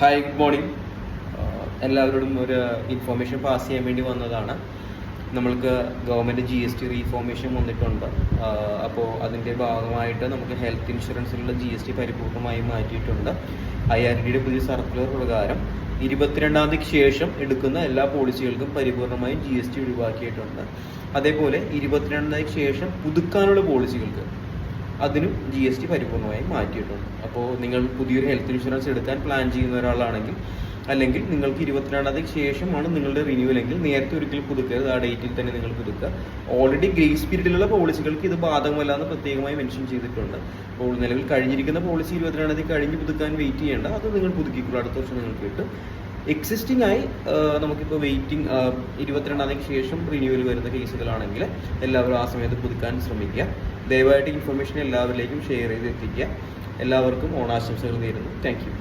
Hi, good morning. എല്ലാവരോടും ഒരു information pass ചെയ്യാൻ വേണ്ടി വന്നതാണ്. നമ്മൾക്ക് ഗവൺമെൻറ് GST റീഫോർമേഷൻ വന്നിട്ടുണ്ട്. അപ്പോൾ അതിൻ്റെ ഭാഗമായിട്ട് നമുക്ക് ഹെൽത്ത് ഇൻഷുറൻസിലുള്ള GST പരിപൂർണമായും മാറ്റിയിട്ടുണ്ട്. IRDയുടെ പുതിയ സർക്കുലർ പ്രകാരം 22-ാം തീയതിക്ക് ശേഷം എടുക്കുന്ന എല്ലാ പോളിസികൾക്കും പരിപൂർണമായും GST ഒഴിവാക്കിയിട്ടുണ്ട്. അതേപോലെ 22-ാം തീയതിക്ക് ശേഷം പുതുക്കാനുള്ള പോളിസികൾക്ക് അതിനും GST പരിപൂർണമായും മാറ്റിയിട്ടുണ്ട്. അപ്പോൾ നിങ്ങൾ പുതിയൊരു ഹെൽത്ത് ഇൻഷുറൻസ് എടുക്കാൻ പ്ലാൻ ചെയ്യുന്ന ഒരാളാണെങ്കിൽ, അല്ലെങ്കിൽ നിങ്ങൾക്ക് 22-ാം തീയതിക്ക് ശേഷമാണ് നിങ്ങളുടെ റിന്യൂവൽ എങ്കിൽ നേരത്തെ ഒരിക്കലും പുതുക്കരുത്. ആ ഡേറ്റിൽ തന്നെ നിങ്ങൾ പുതുക്കുക. ഓൾറെഡി ഗ്രേസ് പീരീഡിലുള്ള പോളിസികൾക്ക് ഇത് ബാധകമല്ല എന്ന് പ്രത്യേകമായി മെൻഷൻ ചെയ്തിട്ടുണ്ട്. അപ്പോൾ നിലവിൽ കഴിഞ്ഞിരിക്കുന്ന പോളിസി 22-ാം തീയതി കഴിഞ്ഞ് പുതുക്കാൻ വെയിറ്റ് ചെയ്യേണ്ട, അത് നിങ്ങൾ പുതുക്കിക്കുള്ളൂ. അടുത്ത വർഷം നിങ്ങൾക്ക് കിട്ടും. എക്സിസ്റ്റിംഗ് ആയി നമുക്കിപ്പോൾ വെയിറ്റിംഗ് 22-ാം തീയതിക്ക് ശേഷം റിന്യൂവൽ വരുന്ന കേസുകളാണെങ്കിൽ എല്ലാവരും ആ സമയത്ത് പുതുക്കാൻ ശ്രമിക്കുക. ദയവായിട്ട് ഇൻഫർമേഷൻ എല്ലാവരിലേക്കും ഷെയർ ചെയ്ത് എത്തിക്കുക. എല്ലാവർക്കും ഓണാശംസകൾ നേരുന്നു. Thank you.